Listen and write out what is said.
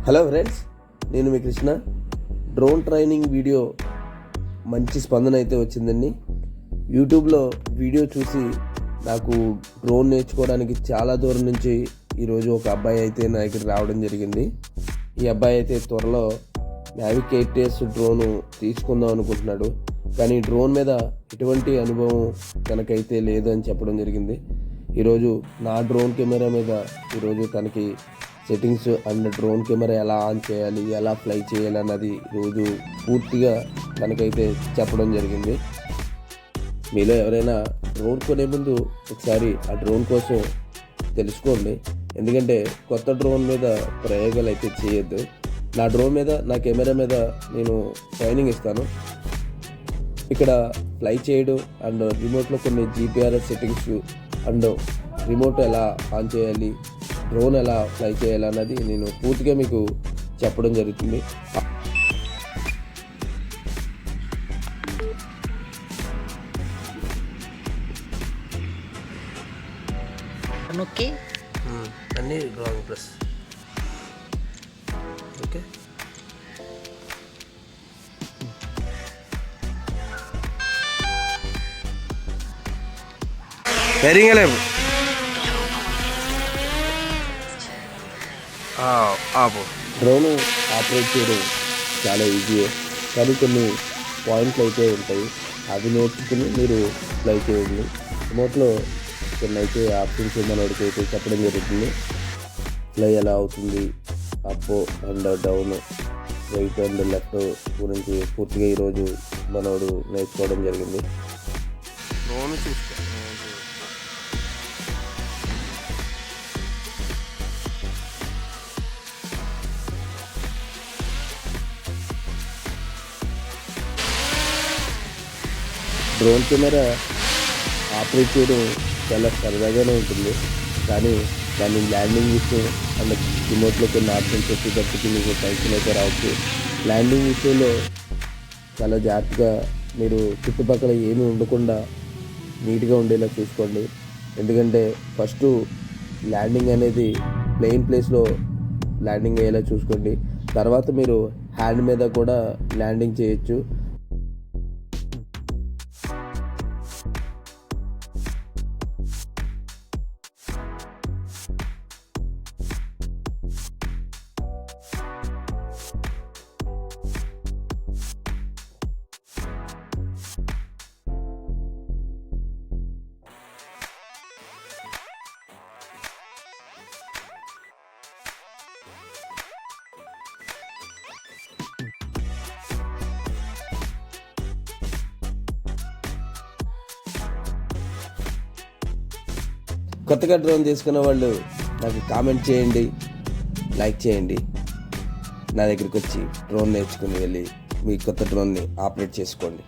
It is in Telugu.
హలో ఫ్రెండ్స్, నేను మీ కృష్ణ. డ్రోన్ ట్రైనింగ్ వీడియో మంచి స్పందన అయితే వచ్చిందండి. యూట్యూబ్లో వీడియో చూసి నాకు డ్రోన్ నేర్చుకోవడానికి చాలా దూరం నుంచి ఈరోజు ఒక అబ్బాయి అయితే నా దగ్గర రావడం జరిగింది. ఈ అబ్బాయి అయితే త్వరలో నావిగేటర్స్ డ్రోను తీసుకుందాం అనుకుంటున్నాడు. కానీ డ్రోన్ మీద ఎటువంటి అనుభవం తనకైతే లేదు అని చెప్పడం జరిగింది. ఈరోజు నా డ్రోన్ కెమెరా మీద ఈరోజు తనకి సెట్టింగ్స్ అండ్ డ్రోన్ కెమెరా ఎలా ఆన్ చేయాలి, ఎలా ఫ్లై చేయాలి అన్నది రోజు పూర్తిగా తనకైతే చెప్పడం జరిగింది. మీలో ఎవరైనా డ్రోన్ కొనే ముందు ఒకసారి ఆ డ్రోన్ కోసం తెలుసుకోండి. ఎందుకంటే కొత్త డ్రోన్ మీద ప్రయోగాలు అయితే చేయొద్దు. నా డ్రోన్ మీద, నా కెమెరా మీద నేను ట్రైనింగ్ ఇస్తాను. ఇక్కడ ఫ్లై చేయడం అండ్ రిమోట్లో కొన్ని జీపీఆర్ఎస్ సెట్టింగ్స్ అండ్ రిమోట్ ఎలా ఆన్ చేయాలి, డ్రోన్ ఎలా ఫ్లై చేయాలి అన్నది నేను పూర్తిగా మీకు చెప్పడం జరుగుతుంది. నొక్కి అన్నీ డ్రాయింగ్ ప్లస్ ఓకే. పెరిగలేము డ్రోన్ ఆపరేట్ చేయడం చాలా ఈజీయే, కానీ కొన్ని పాయింట్లు అయితే ఉంటాయి. అవి నేర్చుకుని మీరు ఫ్లై చేయండి. రిమోట్లో కొన్ని అయితే ఆప్షన్స్ మనోడికి అయితే చెప్పడం జరుగుతుంది. ఫ్లై ఎలా అవుతుంది, up and down, right and left గురించి పూర్తిగా ఈరోజు మనోడు నేర్చుకోవడం జరిగింది. డ్రోన్ చూసుకో. డ్రోన్ కెమెరా ఆపరేట్ చేయడం చాలా సరదాగానే ఉంటుంది, కానీ దాన్ని ల్యాండింగ్ విషయం అండ్ రిమోట్లో కొన్ని ఆప్షన్స్ వచ్చేటప్పటికి మీకు టెన్షన్ అయితే రావచ్చు. ల్యాండింగ్ విషయంలో చాలా జాగ్రత్తగా మీరు చుట్టుపక్కల ఏమీ ఉండకుండా నీట్గా ఉండేలా చూసుకోండి. ఎందుకంటే ఫస్ట్ ల్యాండింగ్ అనేది ప్లెయిన్ ప్లేస్లో ల్యాండింగ్ అయ్యేలా చూసుకోండి. తర్వాత మీరు హ్యాండ్ మీద కూడా ల్యాండింగ్ చేయొచ్చు. కొత్తగా డ్రోన్ తీసుకున్న వాళ్ళు నాకు కామెంట్ చేయండి, లైక్ చేయండి. నా దగ్గరికి వచ్చి డ్రోన్ నేర్చుకుని వెళ్ళి మీ కొత్త డ్రోన్ని ఆపరేట్ చేసుకోండి.